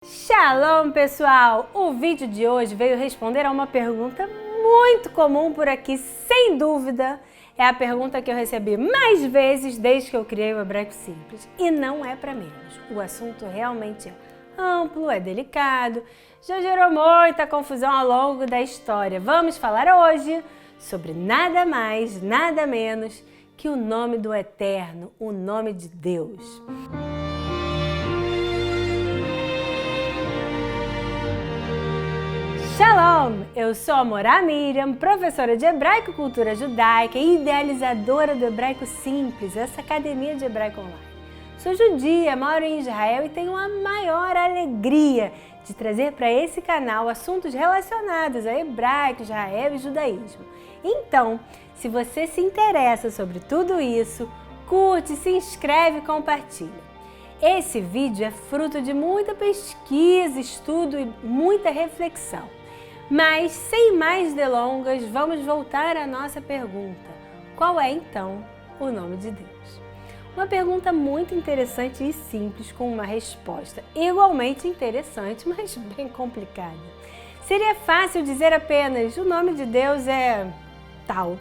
Shalom, pessoal! O vídeo de hoje veio responder a uma pergunta muito comum por aqui, sem dúvida. É a pergunta que eu recebi mais vezes desde que eu criei o Hebraico Simples. E não é para menos. O assunto realmente é amplo, é delicado, já gerou muita confusão ao longo da história. Vamos falar hoje sobre nada mais, nada menos que o nome do Eterno, o nome de Deus. Shalom! Eu sou a Morá Miriam, professora de Hebraico e Cultura Judaica e idealizadora do Hebraico Simples, essa academia de hebraico online. Sou judia, moro em Israel e tenho a maior alegria de trazer para esse canal assuntos relacionados a hebraico, Israel e judaísmo. Então, se você se interessa sobre tudo isso, curte, se inscreve e compartilha. Esse vídeo é fruto de muita pesquisa, estudo e muita reflexão. Mas, sem mais delongas, vamos voltar à nossa pergunta. Qual é, então, o nome de Deus? Uma pergunta muito interessante e simples, com uma resposta igualmente interessante, mas bem complicada. Seria fácil dizer apenas, o nome de Deus é tal.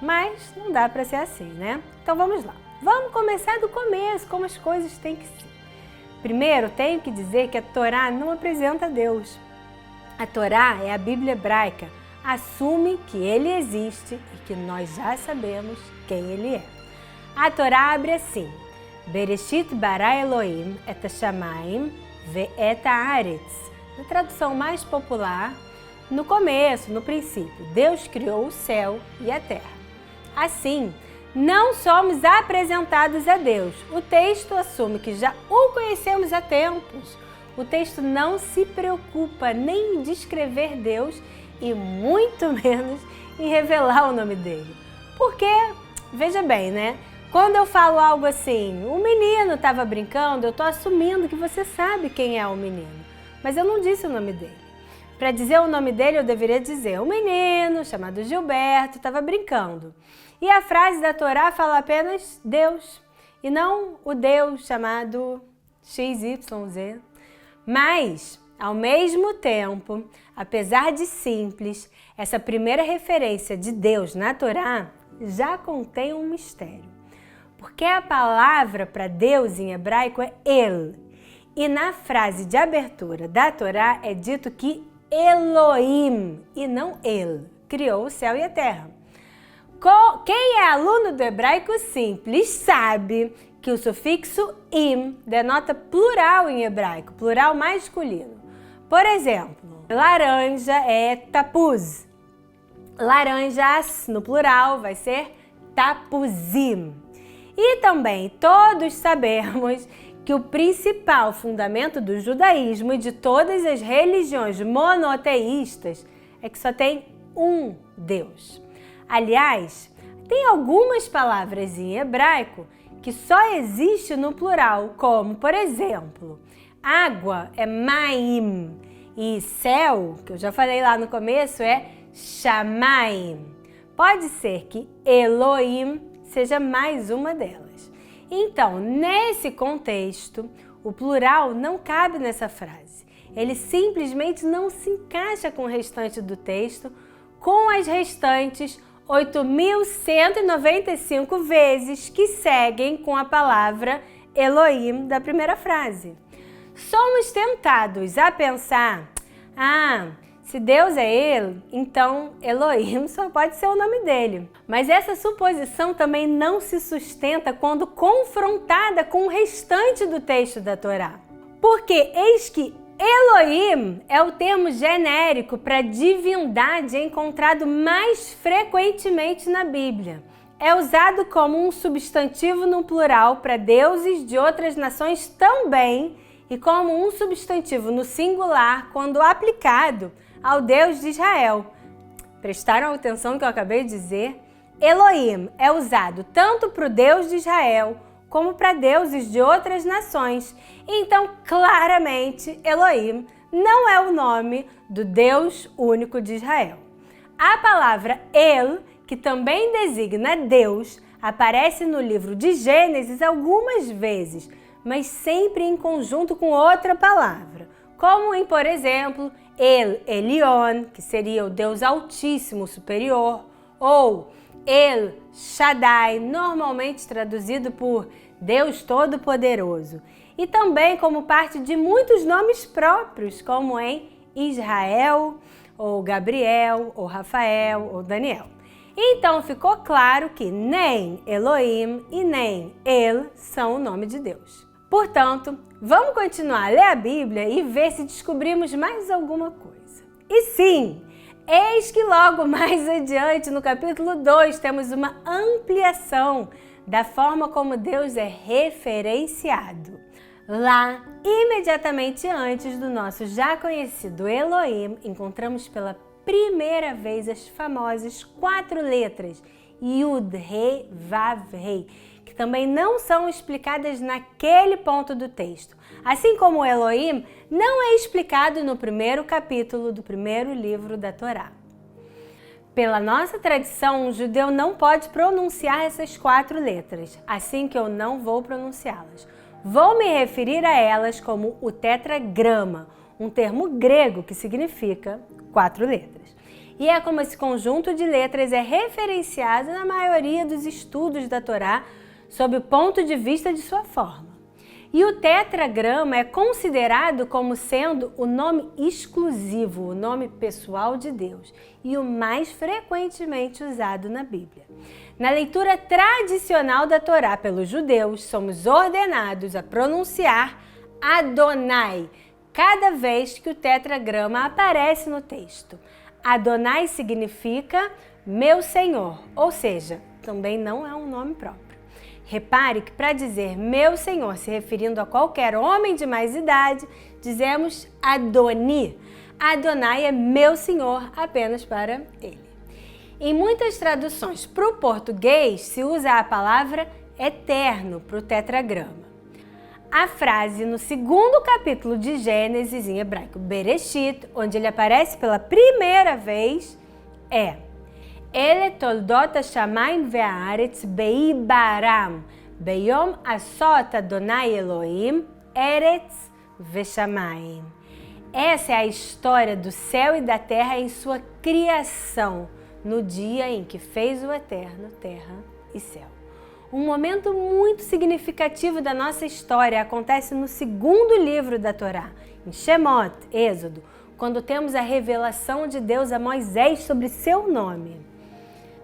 Mas não dá para ser assim, né? Então vamos lá. Vamos começar do começo, como as coisas têm que ser. Primeiro, tenho que dizer que a Torá não apresenta Deus. A Torá é a Bíblia hebraica, assume que ele existe e que nós já sabemos quem ele é. A Torá abre assim: Bereshit bara Elohim et hashamayim ve'et haaretz. Na tradução mais popular, no começo, no princípio, Deus criou o céu e a terra. Assim, não somos apresentados a Deus. O texto assume que já o conhecemos há tempos. O texto não se preocupa nem em descrever Deus e muito menos em revelar o nome dele. Porque, veja bem, né? Quando eu falo algo assim, o menino estava brincando, eu estou assumindo que você sabe quem é o menino. Mas eu não disse o nome dele. Para dizer o nome dele, eu deveria dizer, o menino chamado Gilberto estava brincando. E a frase da Torá fala apenas Deus, e não o Deus chamado XYZ. Mas, ao mesmo tempo, apesar de simples, essa primeira referência de Deus na Torá já contém um mistério. Porque a palavra para Deus em hebraico é El. E na frase de abertura da Torá é dito que Elohim, e não El, criou o céu e a terra. Quem é aluno do hebraico simples sabe que o sufixo im denota plural em hebraico, plural masculino. Por exemplo, laranja é tapuz. Laranjas, no plural, vai ser tapuzim. E também todos sabemos que o principal fundamento do judaísmo e de todas as religiões monoteístas é que só tem um Deus. Aliás, tem algumas palavras em hebraico que só existe no plural, como, por exemplo, água é maim e céu, que eu já falei lá no começo, é shamayim. Pode ser que Elohim seja mais uma delas. Então, nesse contexto, o plural não cabe nessa frase. Ele simplesmente não se encaixa com o restante do texto, com as restantes 8.195 vezes que seguem com a palavra Elohim da primeira frase. Somos tentados a pensar, se Deus é Ele, então Elohim só pode ser o nome dele. Mas essa suposição também não se sustenta quando confrontada com o restante do texto da Torá. Porque eis que Elohim é o termo genérico para divindade encontrado mais frequentemente na Bíblia. É usado como um substantivo no plural para deuses de outras nações também e como um substantivo no singular quando aplicado ao Deus de Israel. Prestaram atenção no que eu acabei de dizer? Elohim é usado tanto para o Deus de Israel como para deuses de outras nações. Então, claramente, Elohim não é o nome do Deus único de Israel. A palavra El, que também designa Deus, aparece no livro de Gênesis algumas vezes, mas sempre em conjunto com outra palavra. como em, por exemplo, El Elyon, que seria o Deus Altíssimo Superior, ou El Shaddai, normalmente traduzido por Deus Todo-Poderoso, e também como parte de muitos nomes próprios, como em Israel, ou Gabriel, ou Rafael, ou Daniel. Então ficou claro que nem Elohim e nem El são o nome de Deus. Portanto, vamos continuar a ler a Bíblia e ver se descobrimos mais alguma coisa. E sim, eis que logo mais adiante, no capítulo 2, temos uma ampliação da forma como Deus é referenciado. Lá, imediatamente antes do nosso já conhecido Elohim, encontramos pela primeira vez as famosas 4 letras Yud, He, Vav, Rei, que também não são explicadas naquele ponto do texto. Assim como o Elohim não é explicado no primeiro capítulo do primeiro livro da Torá. Pela nossa tradição, um judeu não pode pronunciar essas 4 letras, assim que eu não vou pronunciá-las. Vou me referir a elas como o tetragrama, um termo grego que significa 4 letras. E é como esse conjunto de letras é referenciado na maioria dos estudos da Torá sob o ponto de vista de sua forma. E o tetragrama é considerado como sendo o nome exclusivo, o nome pessoal de Deus e o mais frequentemente usado na Bíblia. Na leitura tradicional da Torá pelos judeus, somos ordenados a pronunciar Adonai cada vez que o tetragrama aparece no texto. Adonai significa meu Senhor, ou seja, também não é um nome próprio. Repare que para dizer meu Senhor, se referindo a qualquer homem de mais idade, dizemos Adoni. Adonai é meu Senhor apenas para ele. Em muitas traduções para o português se usa a palavra eterno para o tetragrama. A frase no 2º capítulo de Gênesis, em hebraico Bereshit, onde ele aparece pela primeira vez, é Ele toldot hashamayim ve'haaretz beibaram, beyom asot Adonai Elohim, eretz ve'shamayim. Essa é a história do céu e da terra em sua criação, no dia em que fez o Eterno, terra e céu. Um momento muito significativo da nossa história acontece no 2º livro da Torá, em Shemot, Êxodo, quando temos a revelação de Deus a Moisés sobre seu nome.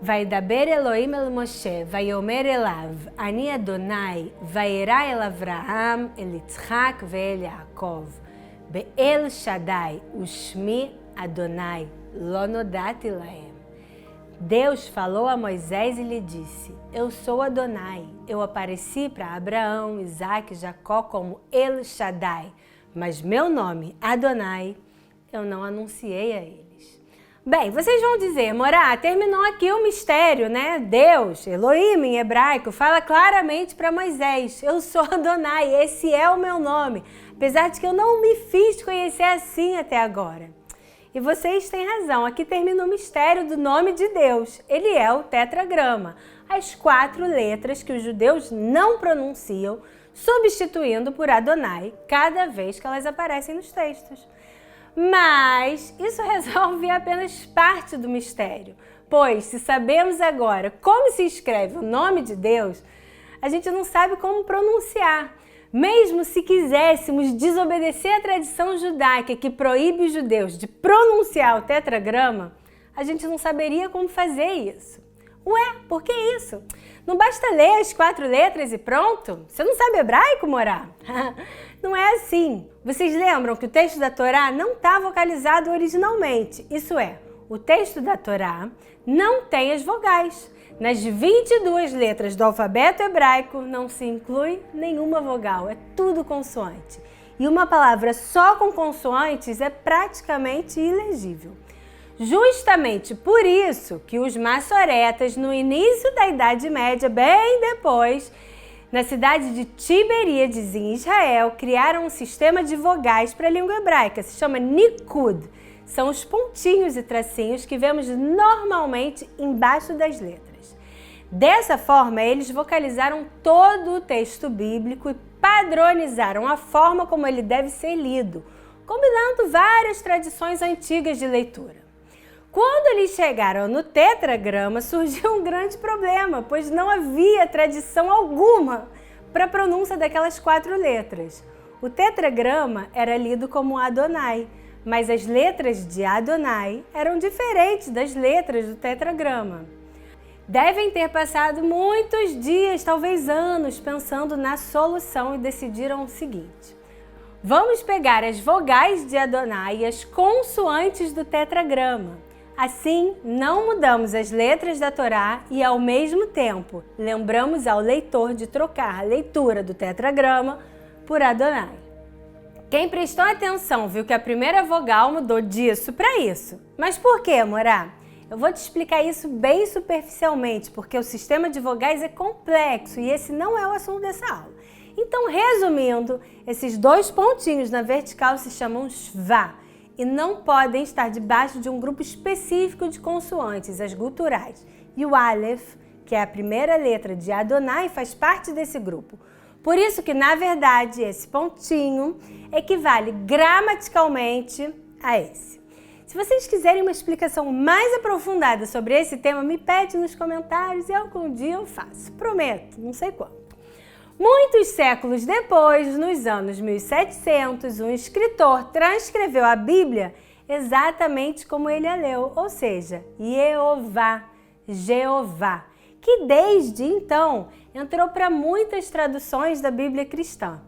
Vaidaber Elohim el Moshe, vaiomer elav, ani Adonai, vairá el Avraham, el Yitzhak ve'el Yaakov, be'el Shaddai, ushmi Adonai, lo nodati lahem. Deus falou a Moisés e lhe disse, eu sou Adonai, eu apareci para Abraão, Isaque e Jacó como El Shaddai, mas meu nome, Adonai, eu não anunciei a eles. Bem, vocês vão dizer, Morá, terminou aqui o mistério, né? Deus, Elohim em hebraico, fala claramente para Moisés, eu sou Adonai, esse é o meu nome, apesar de que eu não me fiz conhecer assim até agora. E vocês têm razão, aqui termina o mistério do nome de Deus. Ele é o tetragrama, as 4 letras que os judeus não pronunciam, substituindo por Adonai cada vez que elas aparecem nos textos. Mas isso resolve apenas parte do mistério, pois se sabemos agora como se escreve o nome de Deus, a gente não sabe como pronunciar. Mesmo se quiséssemos desobedecer a tradição judaica que proíbe os judeus de pronunciar o tetragrama, a gente não saberia como fazer isso. Ué, por que isso? Não basta ler as 4 letras e pronto? Você não sabe hebraico, Morá? Não é assim. Vocês lembram que o texto da Torá não está vocalizado originalmente. Isso é, o texto da Torá não tem as vogais. Nas 22 letras do alfabeto hebraico não se inclui nenhuma vogal, é tudo consoante. E uma palavra só com consoantes é praticamente ilegível. Justamente por isso que os maçoretas, no início da Idade Média, bem depois, na cidade de Tiberíades, em Israel, criaram um sistema de vogais para a língua hebraica, se chama Nikud. São os pontinhos e tracinhos que vemos normalmente embaixo das letras. Dessa forma, eles vocalizaram todo o texto bíblico e padronizaram a forma como ele deve ser lido, combinando várias tradições antigas de leitura. Quando eles chegaram no tetragrama, surgiu um grande problema, pois não havia tradição alguma para a pronúncia daquelas 4 letras. O tetragrama era lido como Adonai, mas as letras de Adonai eram diferentes das letras do tetragrama. Devem ter passado muitos dias, talvez anos, pensando na solução e decidiram o seguinte: vamos pegar as vogais de Adonai e as consoantes do tetragrama. Assim, não mudamos as letras da Torá e, ao mesmo tempo, lembramos ao leitor de trocar a leitura do tetragrama por Adonai. Quem prestou atenção viu que a primeira vogal mudou disso para isso. Mas por que, Morá? Eu vou te explicar isso bem superficialmente, porque o sistema de vogais é complexo e esse não é o assunto dessa aula. Então, resumindo, esses 2 pontinhos na vertical se chamam Shva e não podem estar debaixo de um grupo específico de consoantes, as guturais. E o Aleph, que é a primeira letra de Adonai, faz parte desse grupo. Por isso que, na verdade, esse pontinho equivale gramaticalmente a esse. Se vocês quiserem uma explicação mais aprofundada sobre esse tema, me pede nos comentários e algum dia eu faço. Prometo, não sei quando. Muitos séculos depois, nos anos 1700, um escritor transcreveu a Bíblia exatamente como ele a leu, ou seja, Yehová, Jeová, que desde então entrou para muitas traduções da Bíblia cristã.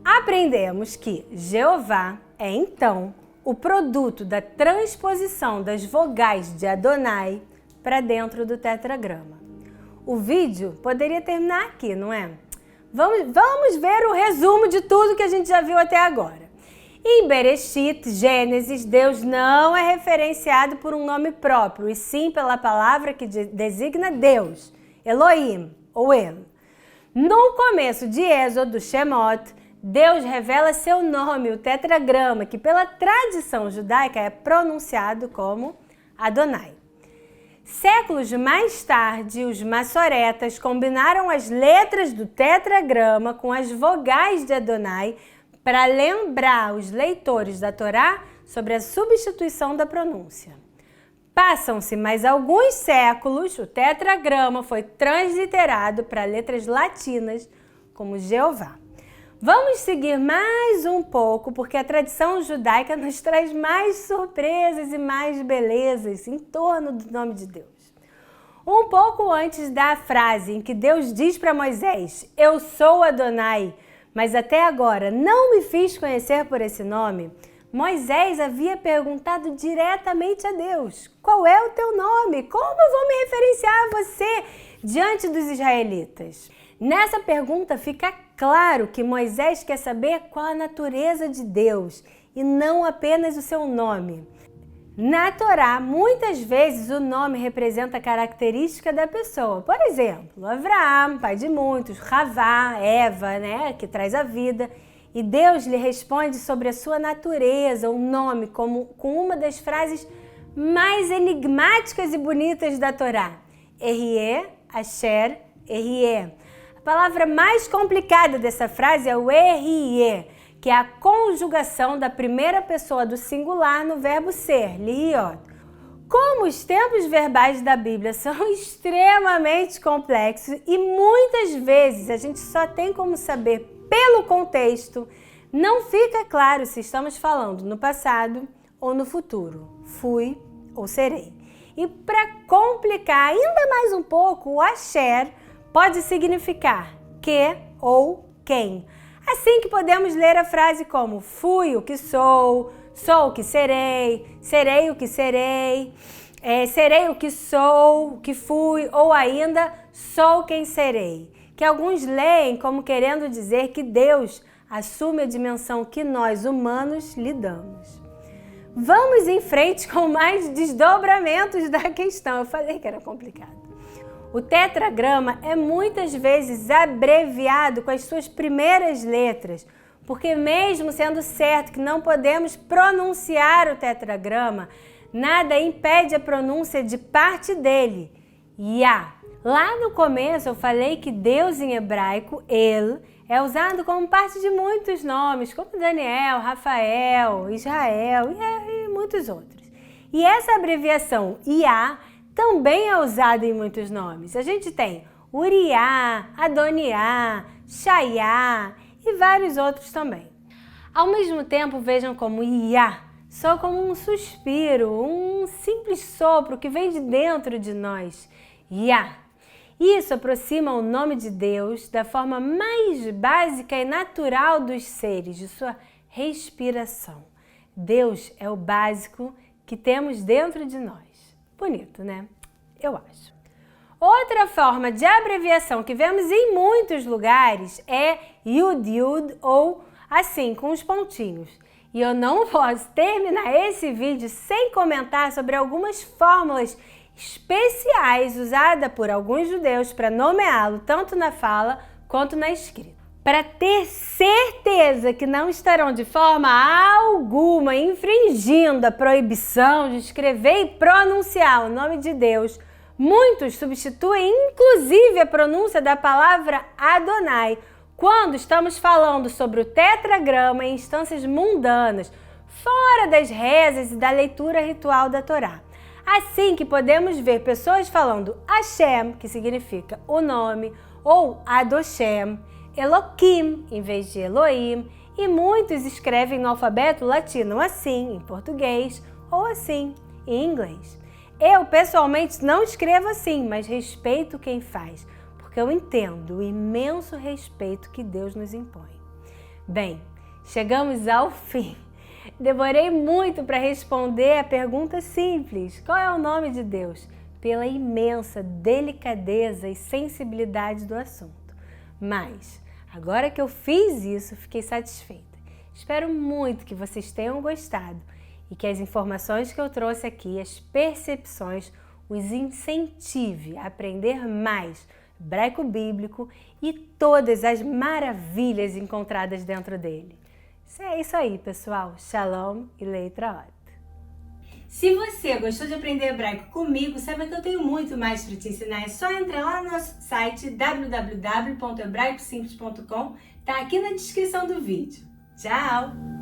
Aprendemos que Jeová é, então, o produto da transposição das vogais de Adonai para dentro do tetragrama. O vídeo poderia terminar aqui, não é? Vamos ver o resumo de tudo que a gente já viu até agora. Em Bereshit, Gênesis, Deus não é referenciado por um nome próprio, e sim pela palavra que designa Deus, Elohim, ou El. No começo de Êxodo, Shemot, Deus revela seu nome, o tetragrama, que pela tradição judaica é pronunciado como Adonai. Séculos mais tarde, os maçoretas combinaram as letras do tetragrama com as vogais de Adonai para lembrar os leitores da Torá sobre a substituição da pronúncia. Passam-se mais alguns séculos, o tetragrama foi transliterado para letras latinas como Jeová. Vamos seguir mais um pouco, porque a tradição judaica nos traz mais surpresas e mais belezas em torno do nome de Deus. Um pouco antes da frase em que Deus diz para Moisés: "Eu sou Adonai, mas até agora não me fiz conhecer por esse nome", Moisés havia perguntado diretamente a Deus: "Qual é o teu nome? Como eu vou me referenciar a você diante dos israelitas?" Nessa pergunta fica claro que Moisés quer saber qual a natureza de Deus e não apenas o seu nome. Na Torá, muitas vezes o nome representa a característica da pessoa. Por exemplo, Abraão, pai de muitos, Ravá, Eva, que traz a vida. E Deus lhe responde sobre a sua natureza, o nome, com uma das frases mais enigmáticas e bonitas da Torá. Erie, Asher, Erie. A palavra mais complicada dessa frase é o Erie, que é a conjugação da primeira pessoa do singular no verbo ser, liot. Como os tempos verbais da Bíblia são extremamente complexos e muitas vezes a gente só tem como saber pelo contexto, não fica claro se estamos falando no passado ou no futuro, fui ou serei. E para complicar ainda mais um pouco, o Asher pode significar que ou quem. Assim que podemos ler a frase como fui o que sou, sou o que serei, serei o que serei, serei o que sou, o que fui, ou ainda sou quem serei. Que alguns leem como querendo dizer que Deus assume a dimensão que nós humanos lhe damos. Vamos em frente com mais desdobramentos da questão. Eu falei que era complicado. O tetragrama é muitas vezes abreviado com as suas primeiras letras, porque mesmo sendo certo que não podemos pronunciar o tetragrama, nada impede a pronúncia de parte dele, Yah. Lá no começo eu falei que Deus em hebraico, El, é usado como parte de muitos nomes, como Daniel, Rafael, Israel e muitos outros. E essa abreviação Iá também é usada em muitos nomes. A gente tem Uriá, Adoniá, Xaiá e vários outros também. Ao mesmo tempo, vejam como Iá soa como um suspiro, um simples sopro que vem de dentro de nós. Iá. Isso aproxima o nome de Deus da forma mais básica e natural dos seres, de sua respiração. Deus é o básico que temos dentro de nós. Bonito, né? Eu acho. Outra forma de abreviação que vemos em muitos lugares é Yud ou assim, com os pontinhos. E eu não posso terminar esse vídeo sem comentar sobre algumas fórmulas especiais usadas por alguns judeus para nomeá-lo tanto na fala quanto na escrita. Para ter certeza que não estarão de forma alguma infringindo a proibição de escrever e pronunciar o nome de Deus, muitos substituem inclusive a pronúncia da palavra Adonai quando estamos falando sobre o tetragrama em instâncias mundanas, fora das rezas e da leitura ritual da Torá. Assim que podemos ver pessoas falando Hashem, que significa o nome, ou Adoshem, Elohim em vez de Elohim, e muitos escrevem no alfabeto latino assim, em português, ou assim, em inglês. Eu, pessoalmente, não escrevo assim, mas respeito quem faz, porque eu entendo o imenso respeito que Deus nos impõe. Bem, chegamos ao fim. Demorei muito para responder a pergunta simples: qual é o nome de Deus? Pela imensa delicadeza e sensibilidade do assunto. Mas, agora que eu fiz isso, fiquei satisfeita. Espero muito que vocês tenham gostado e que as informações que eu trouxe aqui, as percepções, os incentive a aprender mais hebraico bíblico e todas as maravilhas encontradas dentro dele. É isso aí, pessoal. Shalom e Leitraot. Se você gostou de aprender hebraico comigo, saiba que eu tenho muito mais para te ensinar. É só entrar lá no nosso site www.hebraicosimples.com. Tá aqui na descrição do vídeo. Tchau!